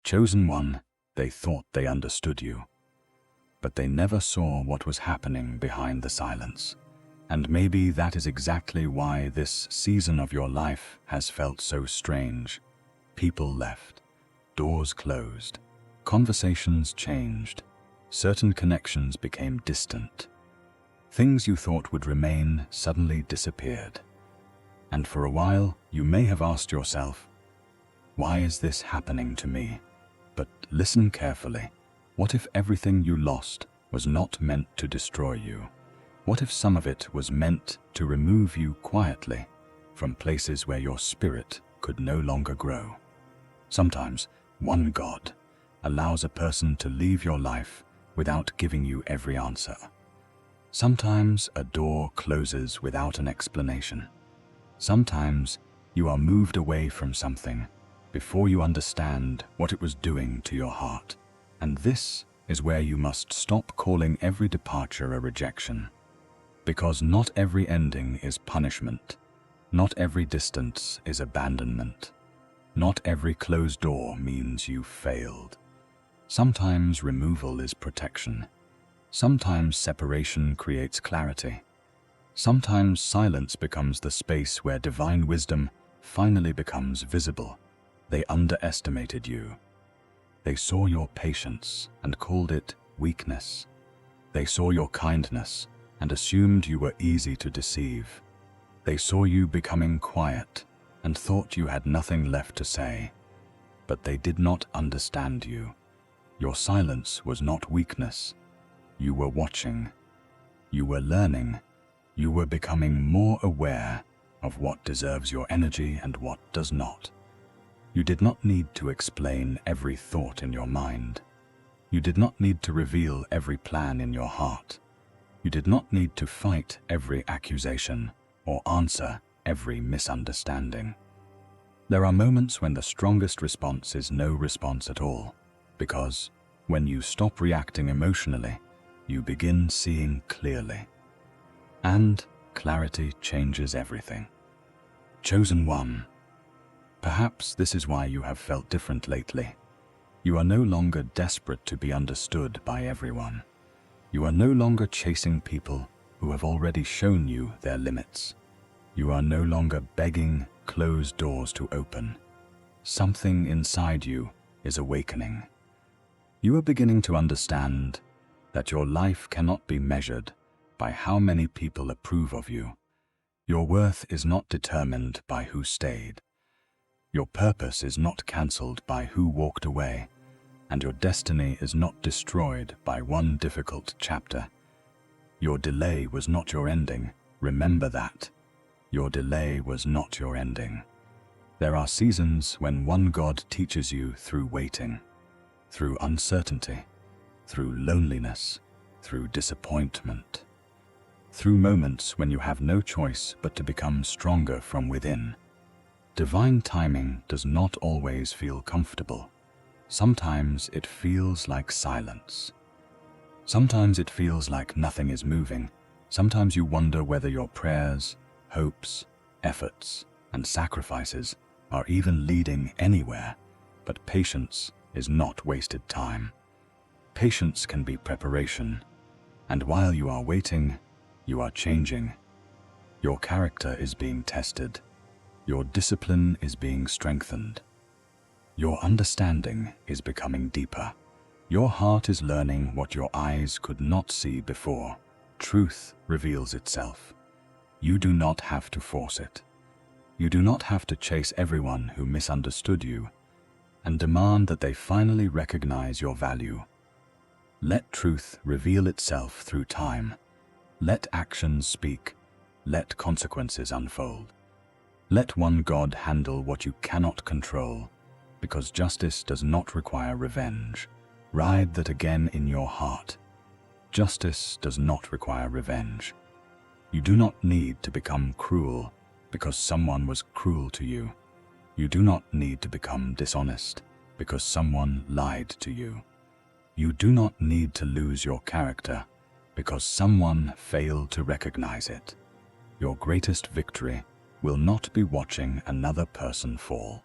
Chosen one, they thought they understood you, but they never saw what was happening behind the silence. And maybe that is exactly why this season of your life has felt so strange. People left, doors closed, conversations changed, certain connections became distant. Things you thought would remain suddenly disappeared. And for a while, you may have asked yourself, why is this happening to me? But listen carefully. What if everything you lost was not meant to destroy you? What if some of it was meant to remove you quietly from places where your spirit could no longer grow? Sometimes one God allows a person to leave your life without giving you every answer. Sometimes a door closes without an explanation. Sometimes you are moved away from something before you understand what it was doing to your heart. And this is where you must stop calling every departure a rejection. Because not every ending is punishment. Not every distance is abandonment. Not every closed door means you failed. Sometimes removal is protection. Sometimes separation creates clarity. Sometimes silence becomes the space where divine wisdom finally becomes visible. They underestimated you. They saw your patience and called it weakness. They saw your kindness and assumed you were easy to deceive. They saw you becoming quiet and thought you had nothing left to say. But they did not understand you. Your silence was not weakness. You were watching. You were learning. You were becoming more aware of what deserves your energy and what does not. You did not need to explain every thought in your mind. You did not need to reveal every plan in your heart. You did not need to fight every accusation or answer every misunderstanding. There are moments when the strongest response is no response at all, because when you stop reacting emotionally, you begin seeing clearly. And clarity changes everything. Chosen one. Perhaps this is why you have felt different lately. You are no longer desperate to be understood by everyone. You are no longer chasing people who have already shown you their limits. You are no longer begging closed doors to open. Something inside you is awakening. You are beginning to understand that your life cannot be measured by how many people approve of you. Your worth is not determined by who stayed. Your purpose is not cancelled by who walked away, and your destiny is not destroyed by one difficult chapter. Your delay was not your ending. Remember that. Your delay was not your ending. There are seasons when one God teaches you through waiting, through uncertainty, through loneliness, through disappointment, through moments when you have no choice but to become stronger from within. Divine timing does not always feel comfortable. Sometimes it feels like silence. Sometimes it feels like nothing is moving. Sometimes you wonder whether your prayers, hopes, efforts, and sacrifices are even leading anywhere. But patience is not wasted time. Patience can be preparation. And while you are waiting, you are changing. Your character is being tested. Your discipline is being strengthened. Your understanding is becoming deeper. Your heart is learning what your eyes could not see before. Truth reveals itself. You do not have to force it. You do not have to chase everyone who misunderstood you and demand that they finally recognize your value. Let truth reveal itself through time. Let actions speak. Let consequences unfold. Let one God handle what you cannot control, because justice does not require revenge. Ride that again in your heart. Justice does not require revenge. You do not need to become cruel because someone was cruel to you. You do not need to become dishonest because someone lied to you. You do not need to lose your character because someone failed to recognize it. Your greatest victory will not be watching another person fall.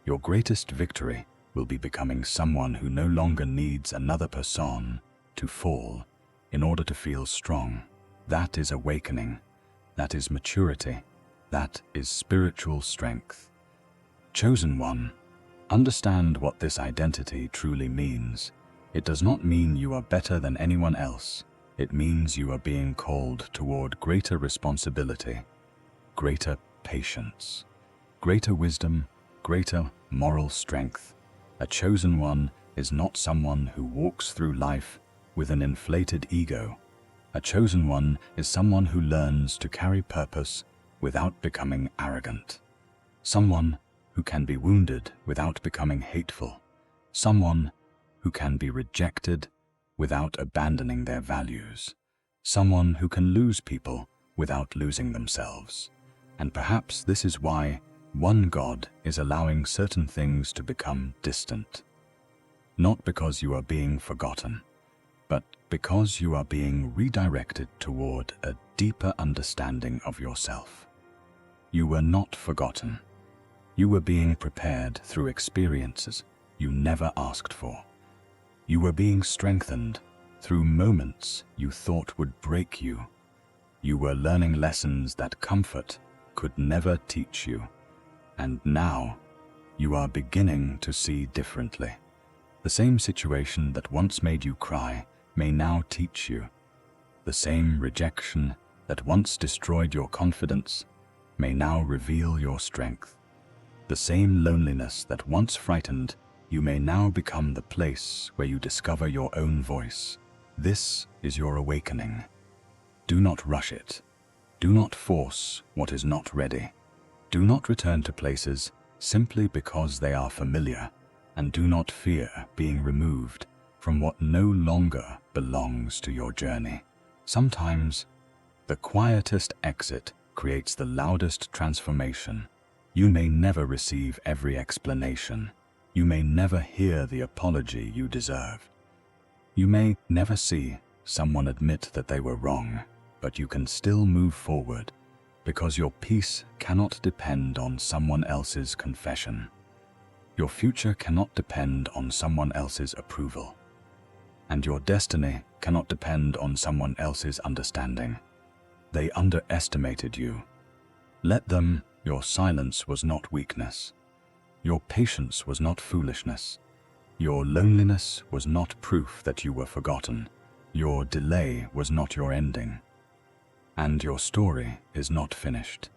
Your greatest victory will be becoming someone who no longer needs another person to fall in order to feel strong. That is awakening. That is maturity. That is spiritual strength. Chosen one, understand what this identity truly means. It does not mean you are better than anyone else. It means you are being called toward greater responsibility, greater patience, greater wisdom, greater moral strength. A chosen one is not someone who walks through life with an inflated ego. A chosen one is someone who learns to carry purpose without becoming arrogant. Someone who can be wounded without becoming hateful. Someone who can be rejected without abandoning their values. Someone who can lose people without losing themselves. And perhaps this is why one God is allowing certain things to become distant. Not because you are being forgotten, but because you are being redirected toward a deeper understanding of yourself. You were not forgotten. You were being prepared through experiences you never asked for. You were being strengthened through moments you thought would break you. You were learning lessons that comfort could never teach you. And now, you are beginning to see differently. The same situation that once made you cry may now teach you. The same rejection that once destroyed your confidence may now reveal your strength. The same loneliness that once frightened you may now become the place where you discover your own voice. This is your awakening. Do not rush it. Do not force what is not ready. Do not return to places simply because they are familiar, and do not fear being removed from what no longer belongs to your journey. Sometimes, the quietest exit creates the loudest transformation. You may never receive every explanation. You may never hear the apology you deserve. You may never see someone admit that they were wrong, but you can still move forward because your peace cannot depend on someone else's confession. Your future cannot depend on someone else's approval. And your destiny cannot depend on someone else's understanding. They underestimated you. Let them. Your silence was not weakness. Your patience was not foolishness. Your loneliness was not proof that you were forgotten. Your delay was not your ending. And your story is not finished.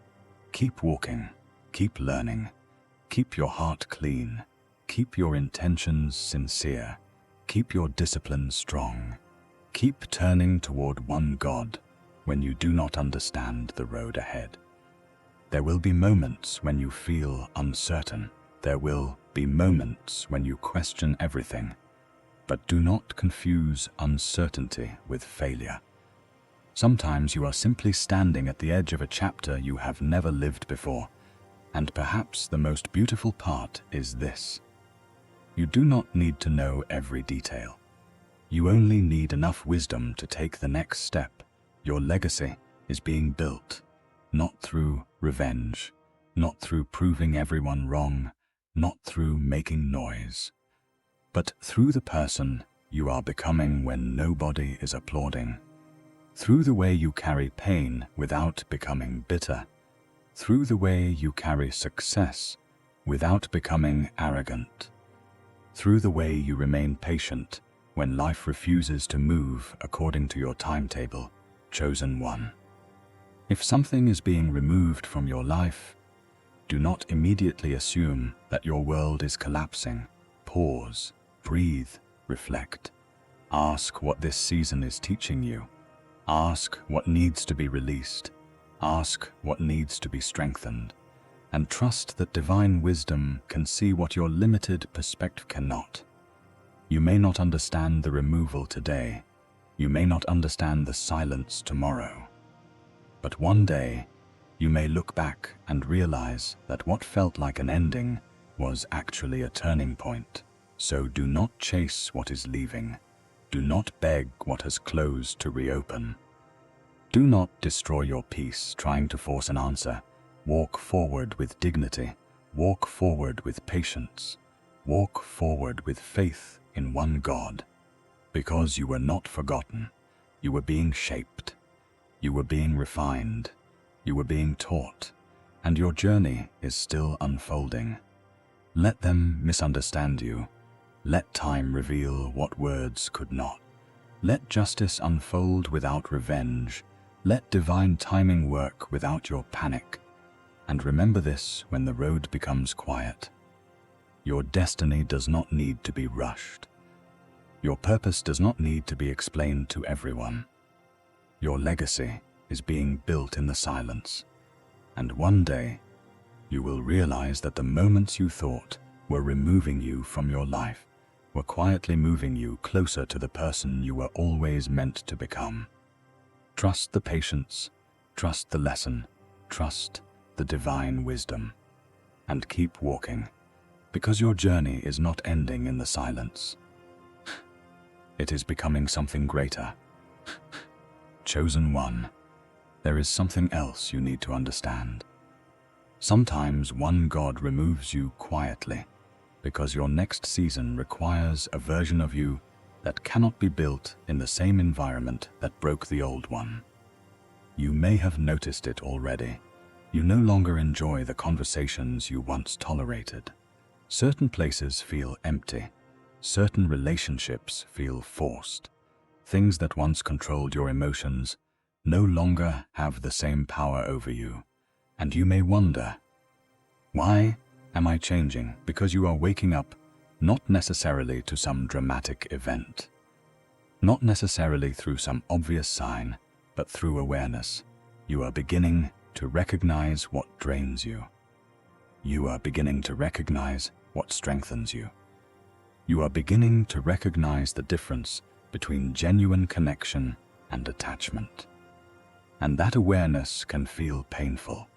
Keep walking, keep learning, keep your heart clean, keep your intentions sincere, keep your discipline strong. Keep turning toward one God when you do not understand the road ahead. There will be moments when you feel uncertain. There will be moments when you question everything. But do not confuse uncertainty with failure. Sometimes you are simply standing at the edge of a chapter you have never lived before. And perhaps the most beautiful part is this. You do not need to know every detail. You only need enough wisdom to take the next step. Your legacy is being built, not through revenge, not through proving everyone wrong, not through making noise, but through the person you are becoming when nobody is applauding, through the way you carry pain without becoming bitter, through the way you carry success without becoming arrogant, through the way you remain patient when life refuses to move according to your timetable. Chosen one. If something is being removed from your life, do not immediately assume that your world is collapsing. Pause, breathe, reflect. Ask what this season is teaching you. Ask what needs to be released. Ask what needs to be strengthened. And trust that divine wisdom can see what your limited perspective cannot. You may not understand the removal today. You may not understand the silence tomorrow. But one day, you may look back and realize that what felt like an ending was actually a turning point. So do not chase what is leaving. Do not beg what has closed to reopen. Do not destroy your peace trying to force an answer. Walk forward with dignity. Walk forward with patience. Walk forward with faith in one God, because you were not forgotten. You were being shaped. You were being refined. You were being taught, and your journey is still unfolding. Let them misunderstand you. Let time reveal what words could not. Let justice unfold without revenge. Let divine timing work without your panic. And remember this when the road becomes quiet. Your destiny does not need to be rushed. Your purpose does not need to be explained to everyone. Your legacy is being built in the silence. And one day, you will realize that the moments you thought were removing you from your life were quietly moving you closer to the person you were always meant to become. Trust the patience, trust the lesson, trust the divine wisdom, and keep walking, because your journey is not ending in the silence. It is becoming something greater. Chosen one, there is something else you need to understand. Sometimes one God removes you quietly, because your next season requires a version of you that cannot be built in the same environment that broke the old one. You may have noticed it already. You no longer enjoy the conversations you once tolerated. Certain places feel empty. Certain relationships feel forced. Things that once controlled your emotions no longer have the same power over you. And you may wonder, why am I changing? Because you are waking up, not necessarily to some dramatic event, not necessarily through some obvious sign, but through awareness. You are beginning to recognize what drains you. You are beginning to recognize what strengthens you. You are beginning to recognize the difference between genuine connection and attachment. And that awareness can feel painful,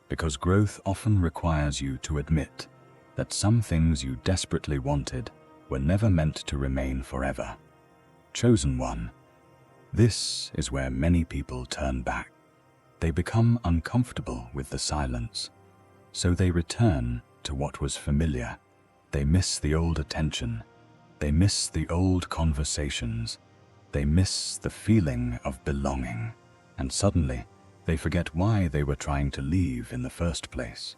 because growth often requires you to admit that some things you desperately wanted were never meant to remain forever. Chosen one, this is where many people turn back. They become uncomfortable with the silence, so they return to what was familiar. They miss the old attention. They miss the old conversations. They miss the feeling of belonging. And suddenly, they forget why they were trying to leave in the first place.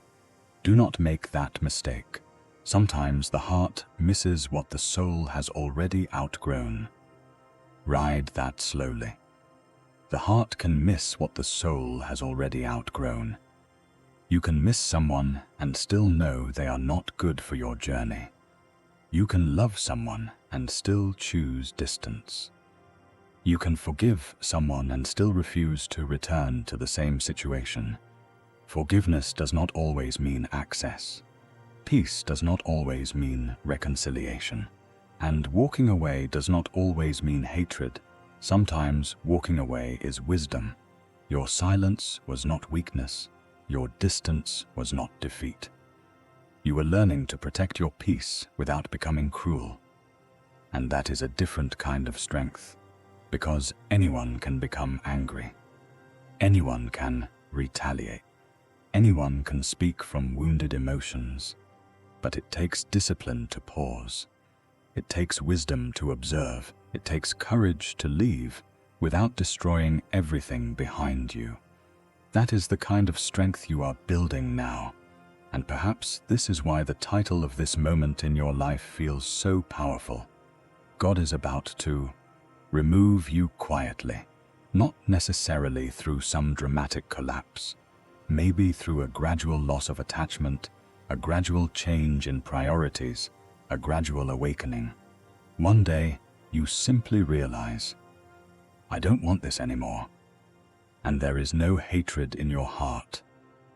Do not make that mistake. Sometimes the heart misses what the soul has already outgrown. Ride that slowly. The heart can miss what the soul has already outgrown. You can miss someone and still know they are not good for your journey. You can love someone and still choose distance. You can forgive someone and still refuse to return to the same situation. Forgiveness does not always mean access. Peace does not always mean reconciliation. And walking away does not always mean hatred. Sometimes walking away is wisdom. Your silence was not weakness. Your distance was not defeat. You were learning to protect your peace without becoming cruel. And that is a different kind of strength, because anyone can become angry. Anyone can retaliate. Anyone can speak from wounded emotions. But it takes discipline to pause. It takes wisdom to observe. It takes courage to leave without destroying everything behind you. That is the kind of strength you are building now. And perhaps this is why the title of this moment in your life feels so powerful. God is about to remove you quietly, not necessarily through some dramatic collapse, maybe through a gradual loss of attachment, a gradual change in priorities, a gradual awakening. One day, you simply realize, I don't want this anymore. And there is no hatred in your heart.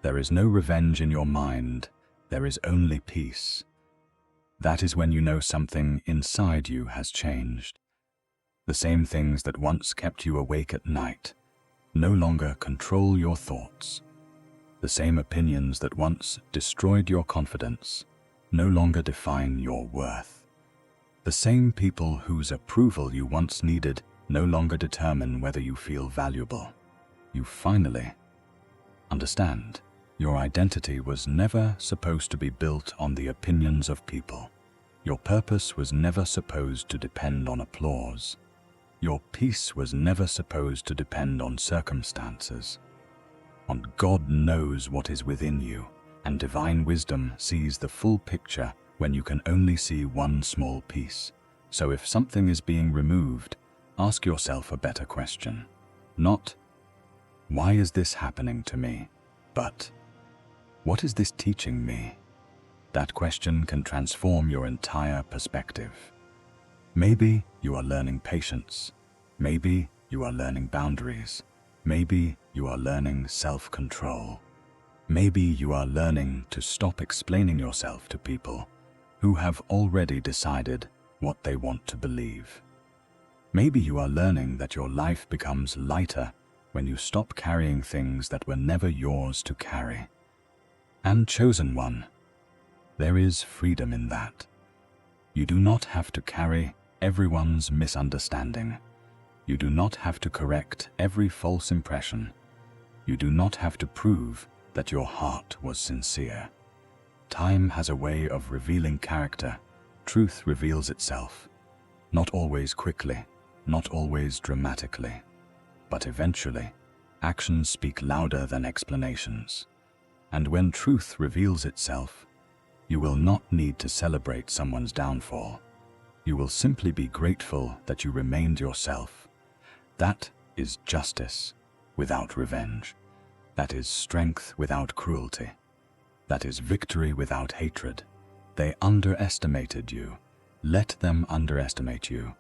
There is no revenge in your mind. There is only peace. That is when you know something inside you has changed. The same things that once kept you awake at night no longer control your thoughts. The same opinions that once destroyed your confidence no longer define your worth. The same people whose approval you once needed no longer determine whether you feel valuable. You finally understand your identity was never supposed to be built on the opinions of people. Your purpose was never supposed to depend on applause. Your peace was never supposed to depend on circumstances. And God knows what is within you, and divine wisdom sees the full picture when you can only see one small piece. So if something is being removed, ask yourself a better question. Not, why is this happening to me? But, what is this teaching me? That question can transform your entire perspective. Maybe you are learning patience. Maybe you are learning boundaries. Maybe you are learning self-control. Maybe you are learning to stop explaining yourself to people who have already decided what they want to believe. Maybe you are learning that your life becomes lighter when you stop carrying things that were never yours to carry. And chosen one, there is freedom in that. You do not have to carry everyone's misunderstanding. You do not have to correct every false impression. You do not have to prove that your heart was sincere. Time has a way of revealing character. Truth reveals itself, not always quickly, not always dramatically, but eventually, actions speak louder than explanations. And when truth reveals itself, you will not need to celebrate someone's downfall. You will simply be grateful that you remained yourself. That is justice without revenge. That is strength without cruelty. That is victory without hatred. They underestimated you. Let them underestimate you.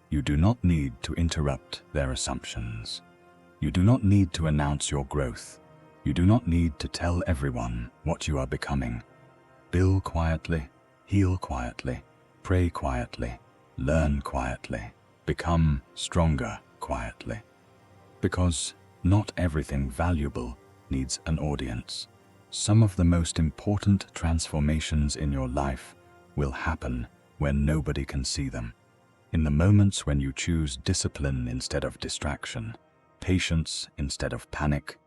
You do not need to interrupt their assumptions. You do not need to announce your growth. You do not need to tell everyone what you are becoming. Build quietly, heal quietly, pray quietly, learn quietly, become stronger quietly. Because not everything valuable needs an audience. Some of the most important transformations in your life will happen when nobody can see them. In the moments when you choose discipline instead of distraction, patience instead of panic,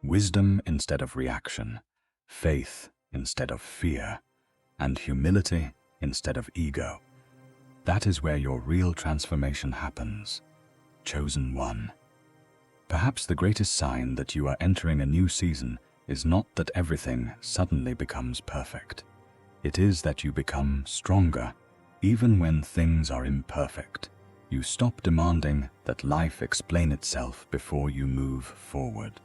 wisdom instead of reaction, faith instead of fear, and humility instead of ego. That is where your real transformation happens. Chosen one. Perhaps the greatest sign that you are entering a new season is not that everything suddenly becomes perfect. It is that you become stronger, even when things are imperfect. You stop demanding that life explain itself before you move forward.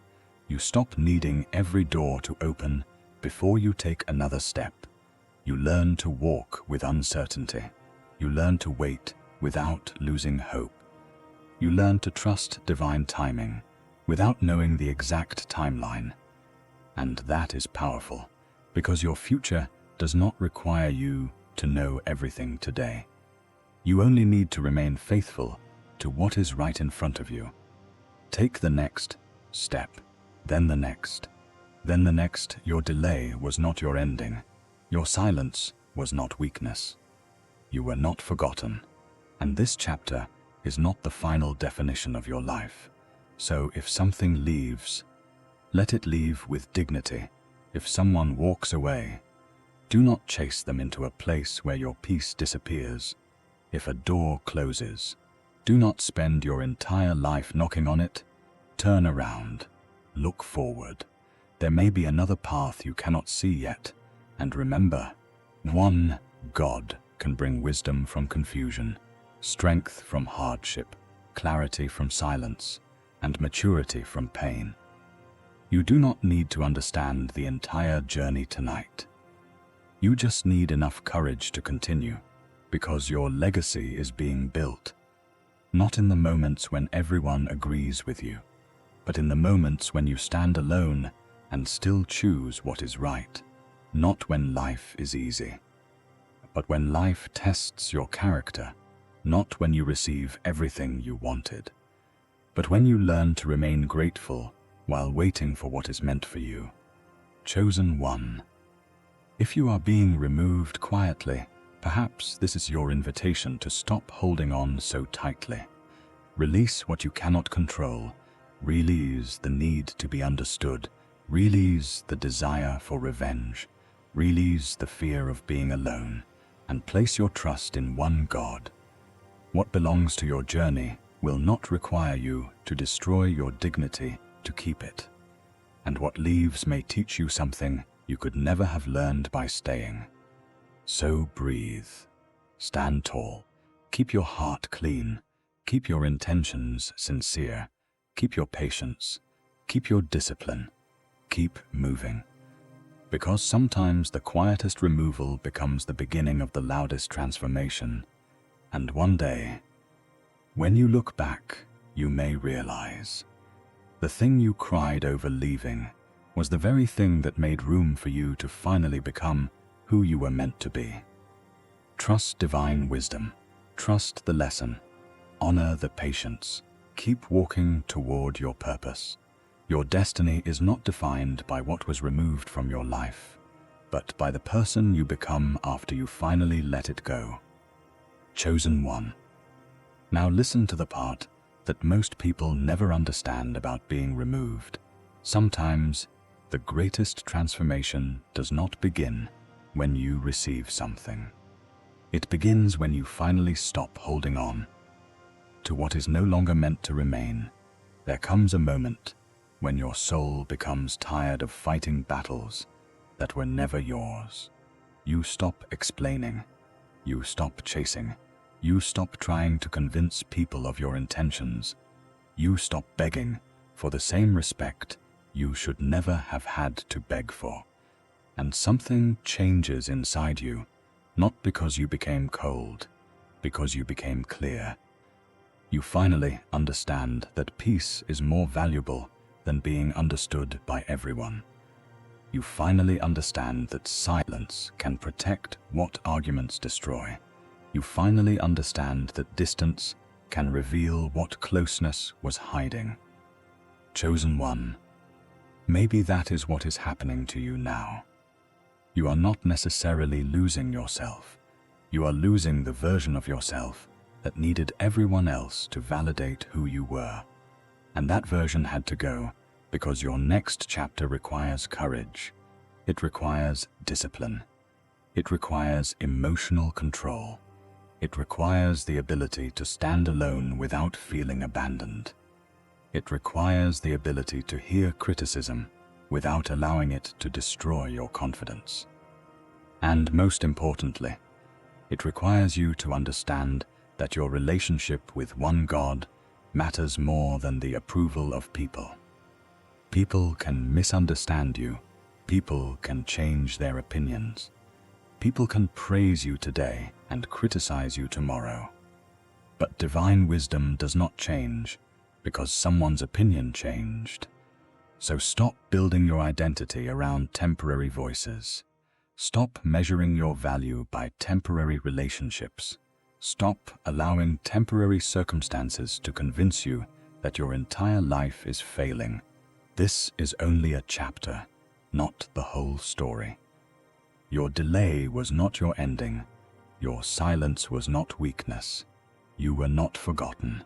You stop needing every door to open before you take another step. You learn to walk with uncertainty. You learn to wait without losing hope. You learn to trust divine timing without knowing the exact timeline. And that is powerful, because your future does not require you to know everything today. You only need to remain faithful to what is right in front of you. Take the next step, then the next, then the next. Your delay was not your ending. Your silence was not weakness. You were not forgotten. And this chapter is not the final definition of your life. So if something leaves, let it leave with dignity. If someone walks away, do not chase them into a place where your peace disappears. If a door closes, do not spend your entire life knocking on it. Turn around. Look forward. There may be another path you cannot see yet. And remember, one God can bring wisdom from confusion, strength from hardship, clarity from silence, and maturity from pain. You do not need to understand the entire journey tonight. You just need enough courage to continue, because your legacy is being built, not in the moments when everyone agrees with you, but in the moments when you stand alone and still choose what is right. Not when life is easy, but when life tests your character. Not when you receive everything you wanted, but when you learn to remain grateful while waiting for what is meant for you. Chosen one. If you are being removed quietly, perhaps this is your invitation to stop holding on so tightly. Release what you cannot control. Release the need to be understood. Release the desire for revenge. Release the fear of being alone, and place your trust in one God. What belongs to your journey will not require you to destroy your dignity to keep it. And what leaves may teach you something you could never have learned by staying. So breathe, stand tall, keep your heart clean, keep your intentions sincere, keep your patience, keep your discipline, keep moving. Because sometimes the quietest removal becomes the beginning of the loudest transformation. And one day, when you look back, you may realize the thing you cried over leaving was the very thing that made room for you to finally become who you were meant to be. Trust divine wisdom, trust the lesson, honor the patience, keep walking toward your purpose. Your destiny is not defined by what was removed from your life, but by the person you become after you finally let it go. Chosen one. Now listen to the part that most people never understand about being removed. Sometimes, the greatest transformation does not begin when you receive something. It begins when you finally stop holding on to what is no longer meant to remain. There comes a moment when your soul becomes tired of fighting battles that were never yours. You stop explaining, you stop chasing, you stop trying to convince people of your intentions, you stop begging for the same respect you should never have had to beg for. And something changes inside you, not because you became cold, because you became clear. You finally understand that peace is more valuable than being understood by everyone. You finally understand that silence can protect what arguments destroy. You finally understand that distance can reveal what closeness was hiding. Chosen one, maybe that is what is happening to you now. You are not necessarily losing yourself. You are losing the version of yourself that needed everyone else to validate who you were. And that version had to go because your next chapter requires courage. It requires discipline. It requires emotional control. It requires the ability to stand alone without feeling abandoned. It requires the ability to hear criticism without allowing it to destroy your confidence. And most importantly, it requires you to understand that your relationship with one God matters more than the approval of people. People can misunderstand you. People can change their opinions. People can praise you today and criticize you tomorrow. But divine wisdom does not change because someone's opinion changed. So stop building your identity around temporary voices. Stop measuring your value by temporary relationships. Stop allowing temporary circumstances to convince you that your entire life is failing. This is only a chapter, not the whole story. Your delay was not your ending. Your silence was not weakness. You were not forgotten.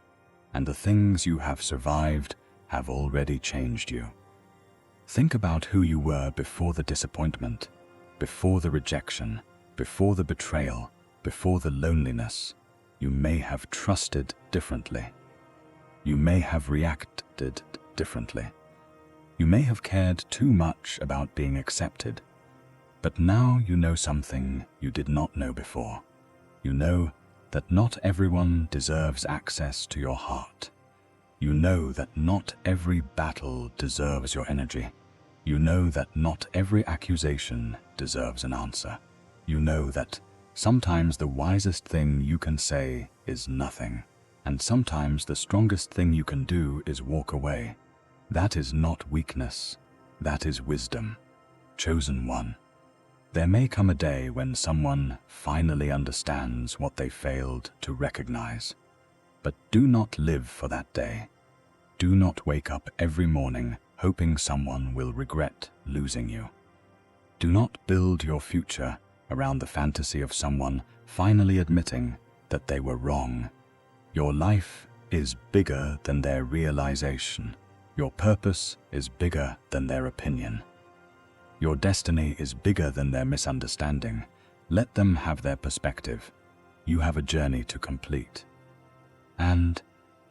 And the things you have survived have already changed you. Think about who you were before the disappointment, before the rejection, before the betrayal, before the loneliness. You may have trusted differently. You may have reacted differently. You may have cared too much about being accepted. But now you know something you did not know before. You know that not everyone deserves access to your heart. You know that not every battle deserves your energy. You know that not every accusation deserves an answer. You know that sometimes the wisest thing you can say is nothing, and sometimes the strongest thing you can do is walk away. That is not weakness. That is wisdom. Chosen one. There may come a day when someone finally understands what they failed to recognize. But do not live for that day. Do not wake up every morning hoping someone will regret losing you. Do not build your future around the fantasy of someone finally admitting that they were wrong. Your life is bigger than their realization. Your purpose is bigger than their opinion. Your destiny is bigger than their misunderstanding, Let them have their perspective. You have a journey to complete. And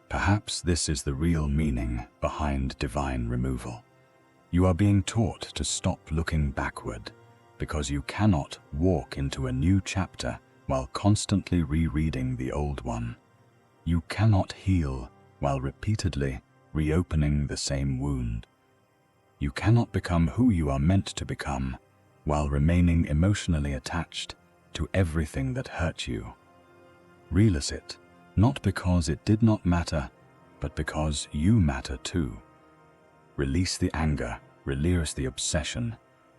perhaps this is the real meaning behind divine removal. You are being taught to stop looking backward, because you cannot walk into a new chapter while constantly rereading the old one. You cannot heal while repeatedly reopening the same wound. You cannot become who you are meant to become while remaining emotionally attached to everything that hurt you. Release it, not because it did not matter, but because you matter too. Release the anger, release the obsession,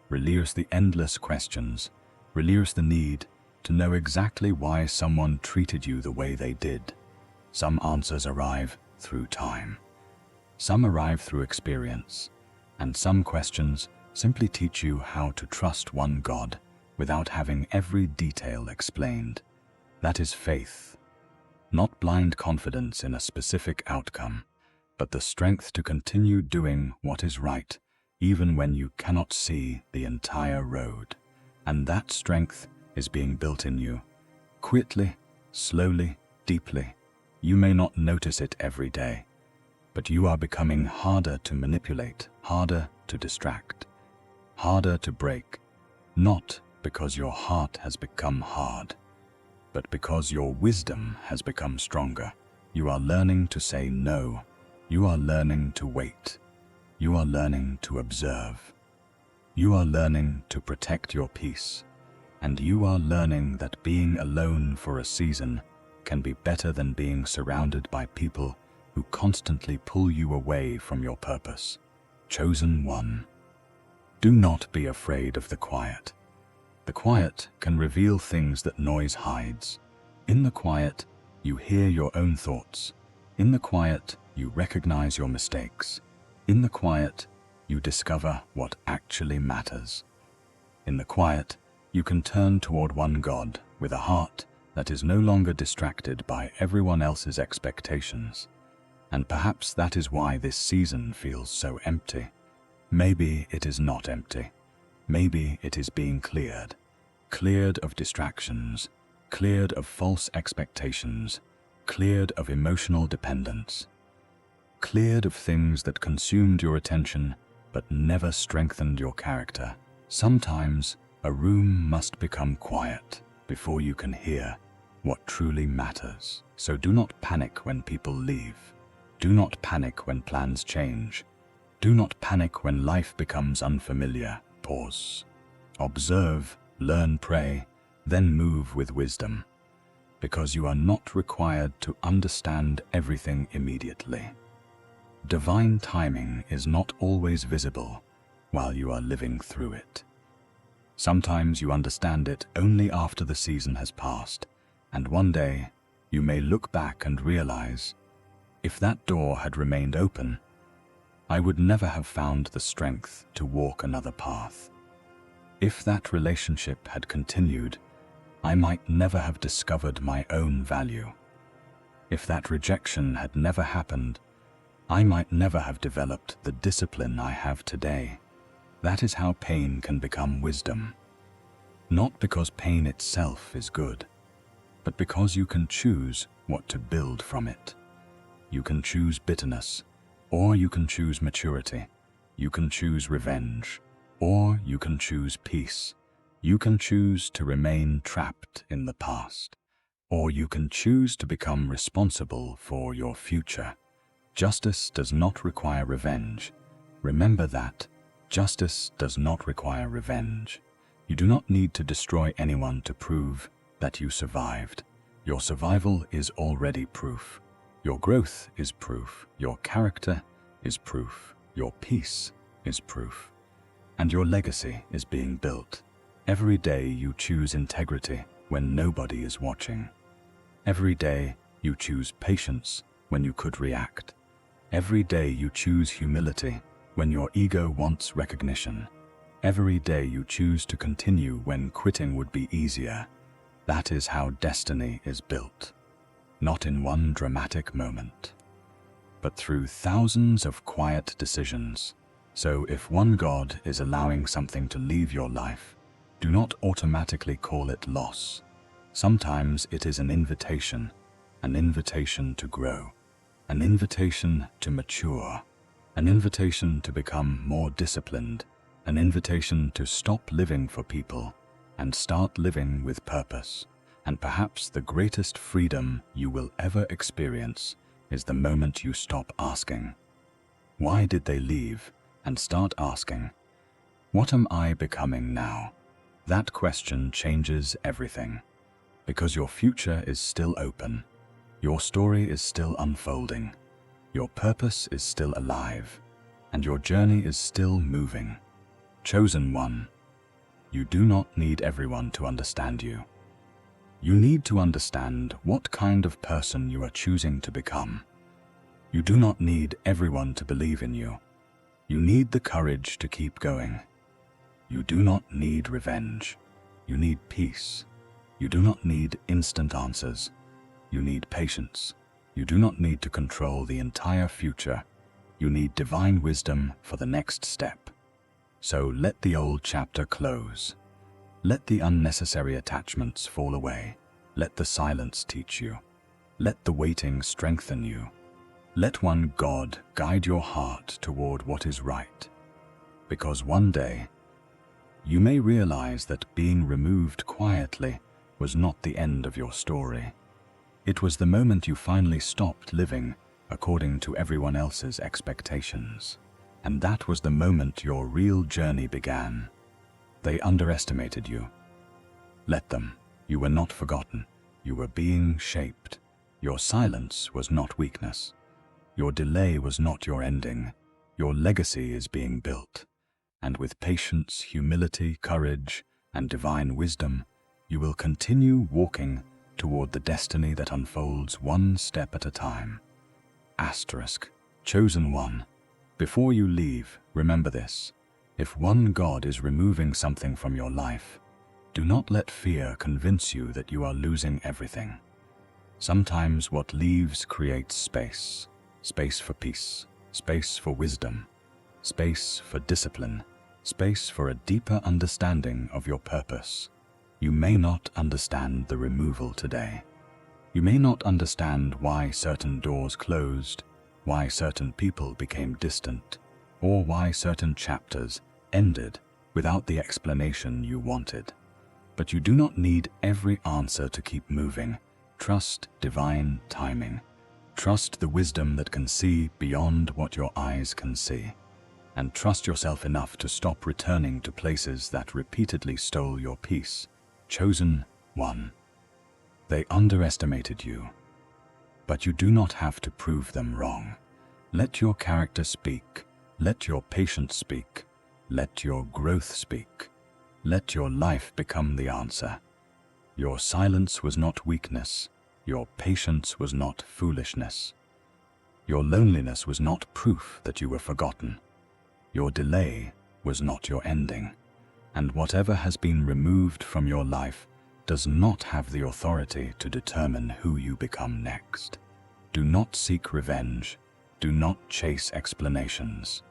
release the endless questions, release the need to know exactly why someone treated you the way they did. Some answers arrive through time. Some arrive through experience, and some questions simply teach you how to trust one God without having every detail explained. That is faith. Not blind confidence in a specific outcome, but the strength to continue doing what is right, even when you cannot see the entire road. And that strength is being built in you, quietly, slowly, deeply. You may not notice it every day, but you are becoming harder to manipulate, harder to distract, harder to break, not because your heart has become hard, but because your wisdom has become stronger. You are learning to say no. You are learning to wait. You are learning to observe. You are learning to protect your peace. And you are learning that being alone for a season can be better than being surrounded by people who constantly pull you away from your purpose. Chosen one. Do not be afraid of the quiet. The quiet can reveal things that noise hides. In the quiet, you hear your own thoughts. In the quiet, you recognize your mistakes. In the quiet, you discover what actually matters. In the quiet, you can turn toward one God with a heart that is no longer distracted by everyone else's expectations. And perhaps that is why this season feels so empty. Maybe it is not empty. Maybe it is being cleared. Cleared of distractions, cleared of false expectations, cleared of emotional dependence, cleared of things that consumed your attention but never strengthened your character. Sometimes a room must become quiet before you can hear what truly matters. So do not panic when people leave. Do not panic when plans change. Do not panic when life becomes unfamiliar. Pause. Observe, learn, pray, then move with wisdom, because you are not required to understand everything immediately. Divine timing is not always visible while you are living through it. Sometimes you understand it only after the season has passed, and one day you may look back and realize, if that door had remained open, I would never have found the strength to walk another path. If that relationship had continued, I might never have discovered my own value. If that rejection had never happened, I might never have developed the discipline I have today. That is how pain can become wisdom. Not because pain itself is good, but because you can choose what to build from it. You can choose bitterness, or you can choose maturity. You can choose revenge, or you can choose peace. You can choose to remain trapped in the past, or you can choose to become responsible for your future. Justice does not require revenge. Remember that. Justice does not require revenge. You do not need to destroy anyone to prove that you survived. Your survival is already proof. Your growth is proof. Your character is proof. Your peace is proof. And your legacy is being built. Every day you choose integrity when nobody is watching. Every day you choose patience when you could react. Every day you choose humility when your ego wants recognition. Every day you choose to continue when quitting would be easier. That is how destiny is built. Not in one dramatic moment, but through thousands of quiet decisions. So if one God is allowing something to leave your life, Do not automatically call it loss. Sometimes it is an invitation to grow, an invitation to mature, an invitation to become more disciplined, an invitation to stop living for people and start living with purpose. And perhaps the greatest freedom you will ever experience is the moment you stop asking, "Why did they leave?" and start asking, "What am I becoming now?" That question changes everything, because your future is still open, your story is still unfolding, your purpose is still alive, and your journey is still moving. Chosen one, you do not need everyone to understand you. You need to understand what kind of person you are choosing to become. You do not need everyone to believe in you. You need the courage to keep going. You do not need revenge. You need peace. You do not need instant answers. You need patience. You do not need to control the entire future. You need divine wisdom for the next step. So let the old chapter close. Let the unnecessary attachments fall away. Let the silence teach you. Let the waiting strengthen you. Let one God guide your heart toward what is right. Because one day, you may realize that being removed quietly was not the end of your story. It was the moment you finally stopped living according to everyone else's expectations. And that was the moment your real journey began. They underestimated you. Let them. You were not forgotten. You were being shaped. Your silence was not weakness. Your delay was not your ending. Your legacy is being built. And with patience, humility, courage, and divine wisdom, you will continue walking toward the destiny that unfolds one step at a time. Asterisk. Chosen one. Before you leave, remember this. If one God is removing something from your life, do not let fear convince you that you are losing everything. Sometimes what leaves creates space. Space for peace, space for wisdom, space for discipline, space for a deeper understanding of your purpose. You may not understand the removal today. You may not understand why certain doors closed, why certain people became distant, or why certain chapters ended without the explanation you wanted. But you do not need every answer to keep moving. Trust divine timing. Trust the wisdom that can see beyond what your eyes can see. And trust yourself enough to stop returning to places that repeatedly stole your peace. Chosen one. They underestimated you, but you do not have to prove them wrong. Let your character speak. Let your patience speak. Let your growth speak. Let your life become the answer. Your silence was not weakness. Your patience was not foolishness. Your loneliness was not proof that you were forgotten. Your delay was not your ending. And whatever has been removed from your life does not have the authority to determine who you become next. Do not seek revenge. Do not chase explanations.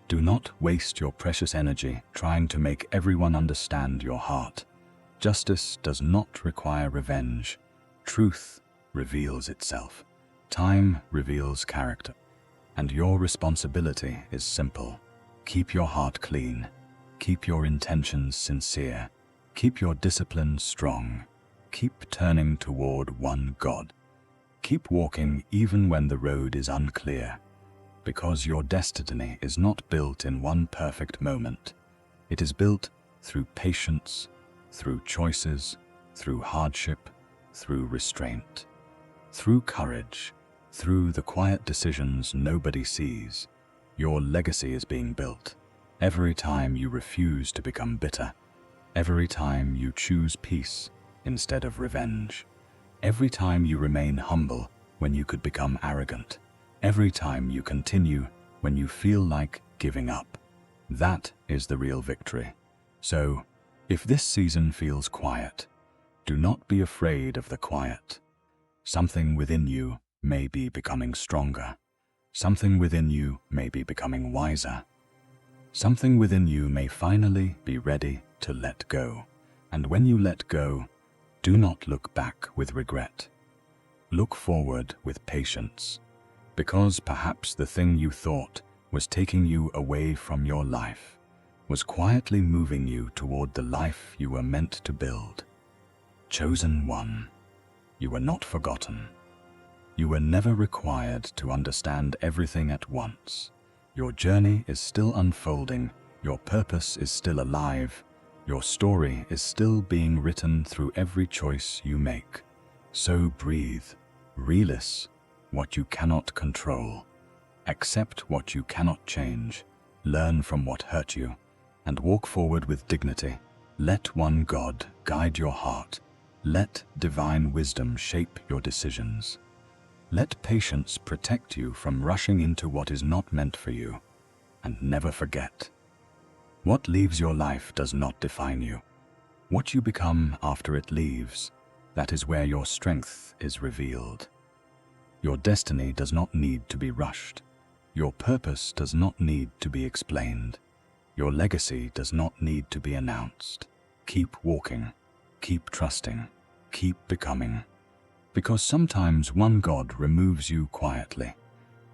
Do not waste your precious energy trying to make everyone understand your heart. Justice does not require revenge. Truth reveals itself. Time reveals character. And your responsibility is simple. Keep your heart clean. Keep your intentions sincere. Keep your discipline strong. Keep turning toward one God. Keep walking even when the road is unclear. Because your destiny is not built in one perfect moment. It is built through patience, through choices, through hardship, through restraint, through courage, through the quiet decisions nobody sees. Your legacy is being built. Every time you refuse to become bitter, every time you choose peace instead of revenge, every time you remain humble when you could become arrogant, every time you continue when you feel like giving up, that is the real victory. So, if this season feels quiet, do not be afraid of the quiet. Something within you may be becoming stronger. Something within you may be becoming wiser. Something within you may finally be ready to let go. And when you let go, do not look back with regret. Look forward with patience, because perhaps the thing you thought was taking you away from your life was quietly moving you toward the life you were meant to build. Chosen one, you were not forgotten. You were never required to understand everything at once. Your journey is still unfolding, your purpose is still alive, your story is still being written through every choice you make. So breathe, release what you cannot control, accept what you cannot change, learn from what hurt you, and walk forward with dignity. Let one God guide your heart. Let divine wisdom shape your decisions. Let patience protect you from rushing into what is not meant for you. And never forget, what leaves your life does not define you. What you become after it leaves, that is where your strength is revealed. Your destiny does not need to be rushed. Your purpose does not need to be explained. Your legacy does not need to be announced. Keep walking, keep trusting, keep becoming. Because sometimes one God removes you quietly,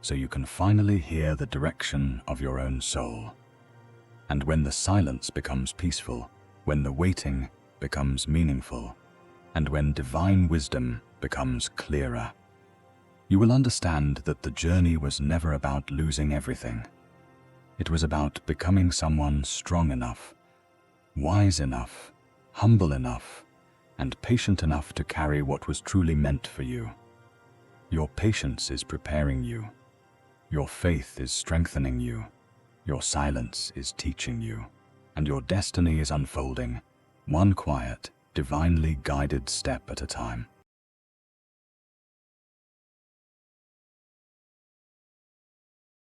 so you can finally hear the direction of your own soul. And when the silence becomes peaceful, when the waiting becomes meaningful, and when divine wisdom becomes clearer, you will understand that the journey was never about losing everything. It was about becoming someone strong enough, wise enough, humble enough, and patient enough to carry what was truly meant for you. Your patience is preparing you. Your faith is strengthening you. Your silence is teaching you. And your destiny is unfolding, one quiet, divinely guided step at a time.